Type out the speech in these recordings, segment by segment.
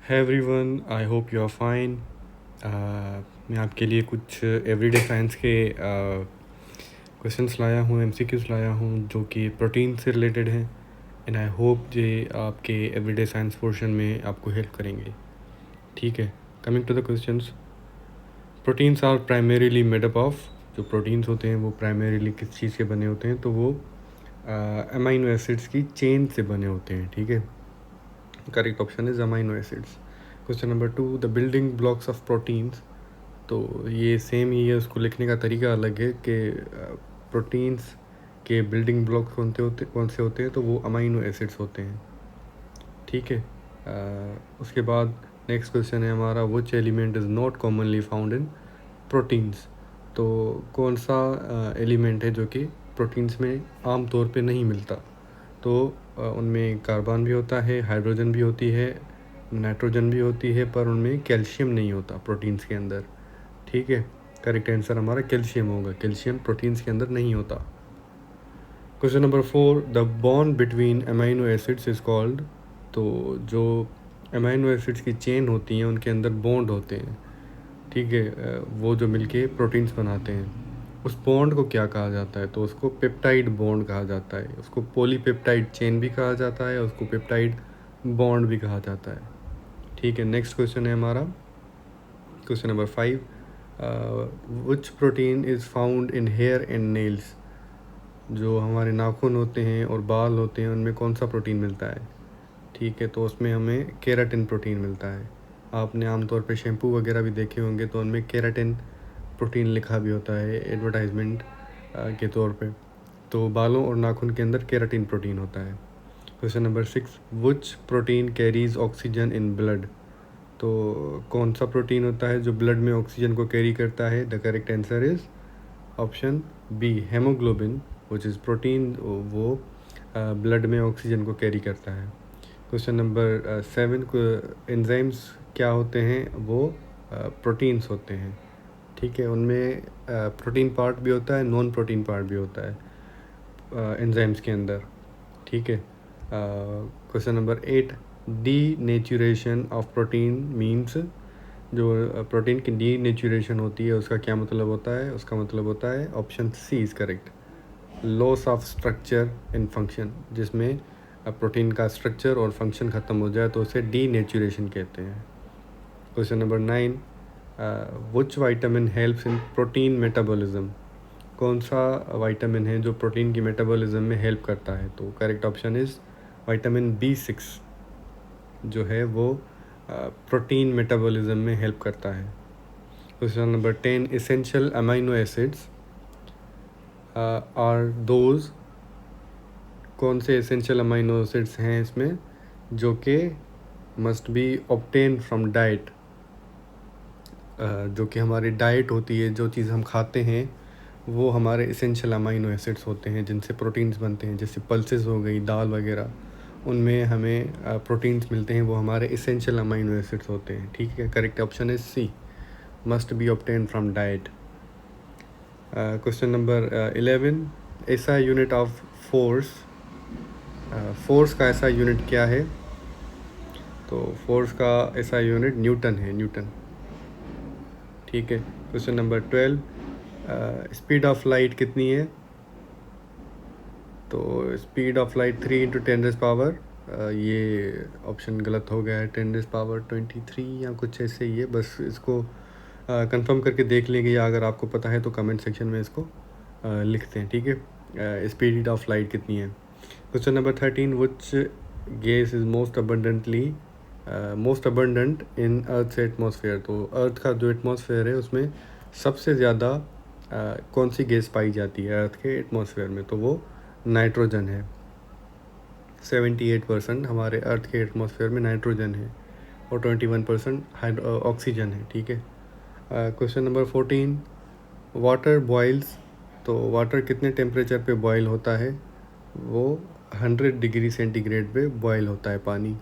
है everyone, I hope you are fine. मैं आपके लिए कुछ एवरीडे साइंस के क्वेश्चंस लाया हूँ, एमसीक्यूज लाया हूँ जो कि प्रोटीन से रिलेटेड हैं। एंड आई होप ये आपके एवरीडे साइंस पोर्शन में आपको हेल्प करेंगे। ठीक है, coming to the questions. Proteins are primarily made up of, जो प्रोटीन्स होते हैं वो प्राइमरीली किस चीज़ के बने होते हैं, तो वो अमाइनो एसिड्स की चेन से बने होते हैं। ठीक है, correct option is amino acids. Question number 2, the building blocks of proteins. तो ये सेम ही है, उसको लिखने का तरीका अलग है कि प्रोटीन्स के बिल्डिंग ब्लॉक्स कौन से होते हैं, तो वो अमाइनो एसिड्स होते हैं। ठीक है, उसके बाद नेक्स्ट क्वेश्चन है हमारा, which element is not commonly found in proteins. तो कौन सा एलिमेंट है जो कि प्रोटीन्स में आम तौर पे नहीं मिलता। तो उनमें कार्बन भी होता है, हाइड्रोजन भी होती है, नाइट्रोजन भी होती है, पर उनमें कैल्शियम नहीं होता प्रोटीन्स के अंदर। ठीक है, करेक्ट आंसर हमारा कैल्शियम होगा। कैल्शियम प्रोटीन्स के अंदर नहीं होता। Question number 4, the bond between amino acids is called. तो जो अमाइनो एसिड्स की चेन होती हैं उनके अंदर बॉन्ड होते हैं। ठीक है, वो जो मिलके प्रोटीन्स बनाते हैं, उस बॉन्ड को क्या कहा जाता है, तो उसको पेप्टाइड बॉन्ड कहा जाता है। उसको पॉलीपेप्टाइड चेन भी कहा जाता है, उसको पेप्टाइड बॉन्ड भी कहा जाता है। ठीक है, नेक्स्ट क्वेश्चन है हमारा question number 5, which protein is found in hair and nails. जो हमारे नाखून होते हैं और बाल होते हैं उनमें कौन सा प्रोटीन मिलता है। ठीक है, तो उसमें हमें केराटिन प्रोटीन मिलता है। आपने आमतौर पे शैम्पू वगैरह भी देखे होंगे तो उनमें केराटिन प्रोटीन लिखा भी होता है एडवर्टाइजमेंट के तौर पे। तो बालों और नाखून के अंदर केराटिन प्रोटीन होता है। Question number 6, which protein carries oxygen in blood. तो कौन सा प्रोटीन होता है जो ब्लड में ऑक्सीजन को कैरी करता है। The correct answer is option B, haemoglobin, which is protein, वो ब्लड में ऑक्सीजन को कैरी करता है। क्वेश्चन नंबर 7, एंजाइम्स क्या होते हैं, वो प्रोटीन्स होते हैं। ठीक है, उनमें प्रोटीन पार्ट भी होता है, नॉन प्रोटीन पार्ट भी होता है एंजाइम्स के अंदर। ठीक है, question number 8, denaturation of protein means. जो प्रोटीन की डी नेचुरेशन होती है उसका क्या मतलब होता है। उसका मतलब होता है option C is correct, loss of structure in function. जिसमें प्रोटीन का स्ट्रक्चर और फंक्शन ख़त्म हो जाए तो उसे डी नेचुरेशन कहते हैं। Question number 9, which vitamin helps in protein metabolism. कौन सा वाइटामिन है जो प्रोटीन की मेटाबॉलिज्म में हेल्प करता है। तो correct option is vitamin B6 जो है वो प्रोटीन मेटाबॉलिज्म में हेल्प करता है। Question number 10, essential amino acids are those. कौन से एसेंशियल अमाइनो एसिड्स हैं इसमें जो कि must be obtain from diet. जो कि हमारी डाइट होती है, जो चीज़ हम खाते हैं वो हमारे एसेंशियल अमाइनो एसिड्स होते हैं जिनसे प्रोटीन्स बनते हैं। जैसे पल्सेस हो गई, दाल वगैरह, उनमें हमें प्रोटीन्स मिलते हैं, वो हमारे एसेंशियल अमाइनो एसिड्स होते हैं। ठीक है, correct option is C, must be obtain from diet. Question number 11, ऐसा यूनिट ऑफ फोर्स। फोर्स का ऐसा यूनिट क्या है। तो फोर्स का ऐसा यूनिट न्यूटन है, न्यूटन। ठीक है, question number 12, speed of light कितनी है। तो स्पीड ऑफ लाइट 3 × 10⁻⁻, ये ऑप्शन गलत हो गया है, 10⁻23 या कुछ ऐसे ही है। बस इसको कंफर्म करके देख लेंगे, या अगर आपको पता है तो कमेंट सेक्शन में इसको लिखते हैं। ठीक है, स्पीड ऑफ लाइट कितनी है। Question number 13, which gas is most abundant in earth atmosphere. तो अर्थ का जो एटमॉस्फेयर है उसमें सबसे ज़्यादा कौन सी गैस पाई जाती है अर्थ के एटमॉस्फेयर में, तो वो नाइट्रोजन है। 78% हमारे अर्थ के एटमॉस्फेयर में नाइट्रोजन है और 21% ऑक्सीजन है। ठीक है, क्वेश्चन नंबर 14, वाटर बॉइल्स। तो वाटर कितने टेम्परेचर पे बॉयल होता है। वो 100 डिग्री सेंटीग्रेड पे बॉयल होता है पानी।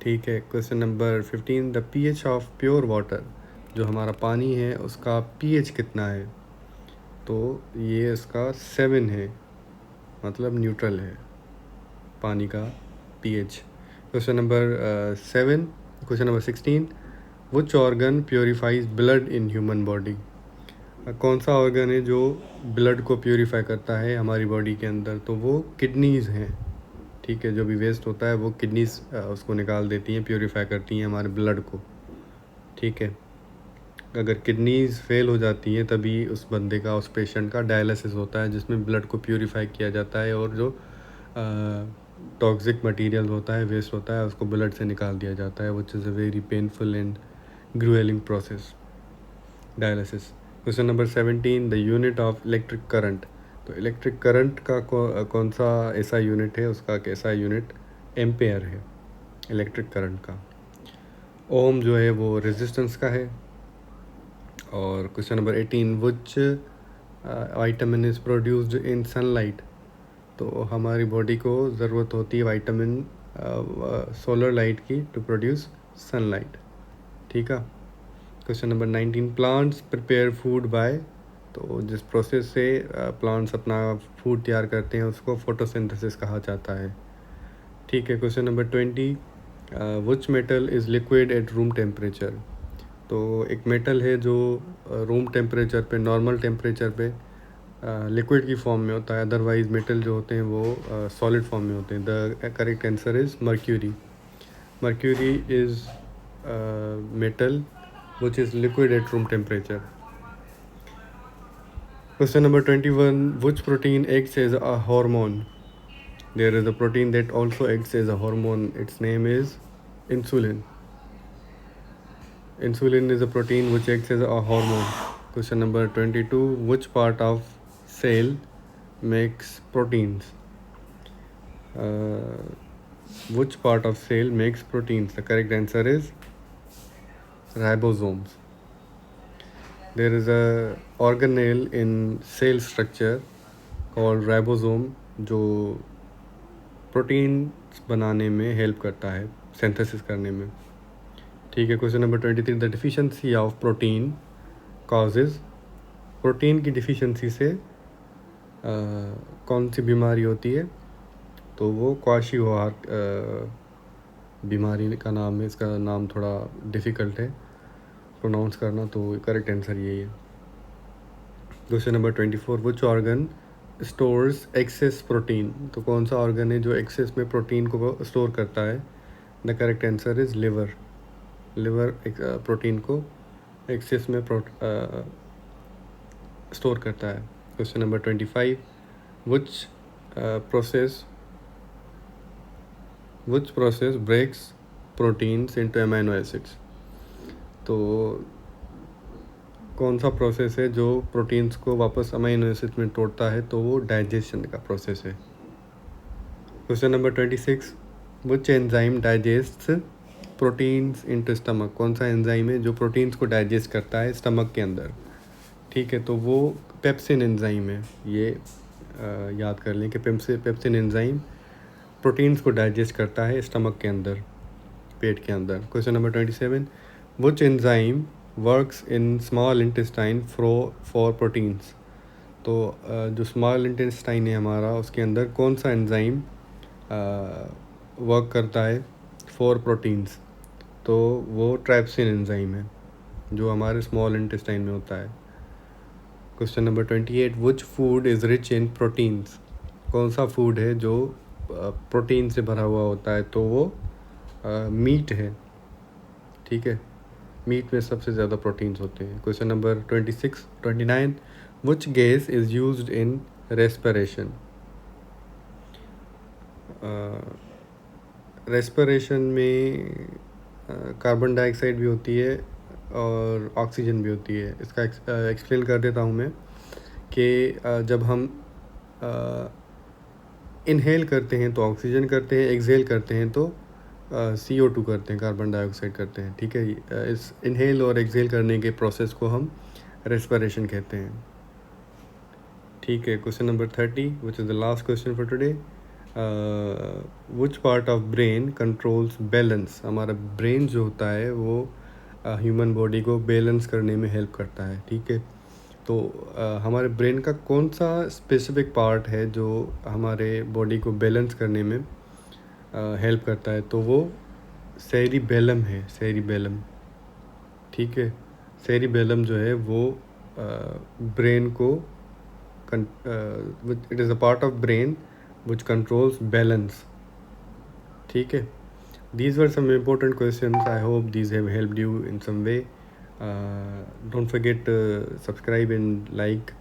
ठीक है, question number 15, the pH of pure water. जो हमारा पानी है उसका pH कितना है। तो ये इसका 7 है, मतलब न्यूट्रल है पानी का pH। Question number 7, question number 16, which organ purifiers blood in human body? कौन सा ऑर्गन है जो ब्लड को प्योरीफाई करता है हमारी बॉडी के अंदर? तो वो किडनीज़ हैं। ठीक है, जो भी वेस्ट होता है वो किडनीज उसको निकाल देती हैं, प्योरीफाई करती हैं हमारे ब्लड को। ठीक है, अगर किडनीज फेल हो जाती हैं तभी उस बंदे का, उस पेशेंट का डायलिसिस होता है, जिसमें ब्लड को प्योरीफाई किया जाता है और जो टॉक्सिक मटेरियल होता है, वेस्ट होता है, उसको ब्लड से निकाल दिया जाता है, which is a very painful and gruelling process, dialysis. Question number 17, the unit of electric current. तो इलेक्ट्रिक करंट का कौन सा ऐसा यूनिट है, उसका कैसा यूनिट एम्पेयर है इलेक्ट्रिक करंट का। ओम जो है वो रेजिस्टेंस का है। और question number 18, which vitamin is produced in sunlight. तो हमारी बॉडी को ज़रूरत होती है विटामिन सोलर लाइट की टू प्रोड्यूस सनलाइट। ठीक है। Question number 19, plants prepare food by. तो जिस प्रोसेस से प्लांट्स अपना फूड तैयार करते हैं उसको फोटोसिंथेसिस कहा जाता है। ठीक है। Question number 20, which metal is liquid at room temperature. तो एक मेटल है जो रूम टेम्परेचर पे, नॉर्मल टेम्परेचर पे लिक्विड की फॉर्म में होता है, अदरवाइज मेटल जो होते हैं वो सॉलिड फॉर्म में होते हैं। The correct answer is mercury. Mercury is metal which is liquid at room temperature. Question number 21, which protein acts as a hormone? There is a protein that also acts as a hormone. Its name is insulin. Insulin is a protein which acts as a hormone. Question number 22, which part of cell makes proteins? Which part of cell makes proteins? The correct answer is ribosomes. There is a organelle in cell structure called ribosome जो proteins बनाने में help करता है, synthesis करने में। ठीक है। Question number 23, the deficiency of protein causes. Protein की डिफिशिएंसी से कौन सी बीमारी होती है? तो वो क्वाशियोहार बीमारी का नाम है। इसका नाम थोड़ा डिफ़िकल्ट है प्रोनाउंस करना, तो करेक्ट आंसर यही है। Question number 24, which organ stores access protein. तो कौन सा ऑर्गन है जो एक्सेस में प्रोटीन को स्टोर करता है? The correct answer is liver. Liver protein को एक्सेस में स्टोर करता है। Question number 25, which process breaks proteins into amino acids. तो कौन सा प्रोसेस है जो प्रोटीन्स को वापस अमीनो एसिड्स में तोड़ता है? तो वो डाइजेशन का प्रोसेस है। Question number 26, which enzyme digests proteins into stomach. कौन सा एंजाइम है जो प्रोटीन्स को डाइजेस्ट करता है स्टमक के अंदर? ठीक है, तो वो पेप्सिन एंजाइम है। ये याद कर लें कि पेप्सिन एंजाइम प्रोटीन्स को डाइजेस्ट करता है स्टमक के अंदर, पेट के अंदर। Question number 27, which enzyme works in small intestine for proteins. तो जो स्मॉल इंटेस्टाइन है हमारा, उसके अंदर कौन सा एंजाइम वर्क करता है फॉर प्रोटीन्स? तो वो ट्राइप्सिन एंजाइम है जो हमारे स्मॉल इंटेस्टाइन में होता है। Question number 28, which food is rich in proteins. कौन सा फूड है जो प्रोटीन से भरा हुआ होता है? तो वो मीट है। ठीक है, मीट में सबसे ज़्यादा प्रोटीन्स होते हैं। Question number 29, which gas is used in respiration. Respiration में कार्बन डाइऑक्साइड भी होती है और ऑक्सीजन भी होती है। इसका एक्सप्लेन कर देता हूँ मैं कि जब हम इनहेल करते हैं तो ऑक्सीजन करते हैं, एक्सहेल करते हैं तो CO2 करते हैं, कार्बन डाइऑक्साइड करते हैं। ठीक है, इस इनहेल और एक्सहेल करने के प्रोसेस को हम रेस्पिरेशन कहते हैं। ठीक है। Question number 30, which is the last question for today, which part of brain controls balance. हमारा ब्रेन जो होता है वो ह्यूमन बॉडी को बैलेंस करने में हेल्प करता है। ठीक है, तो हमारे ब्रेन का कौन सा स्पेसिफिक पार्ट है जो हमारे बॉडी को बैलेंस करने में हेल्प करता है? तो वो सेरिबेलम है, सेरिबेलम, ठीक है। सेरिबेलम जो है वो ब्रेन को it is a part of brain which controls balance, ठीक है। These were some important questions. I hope these have helped you in some way. Don't forget to subscribe and like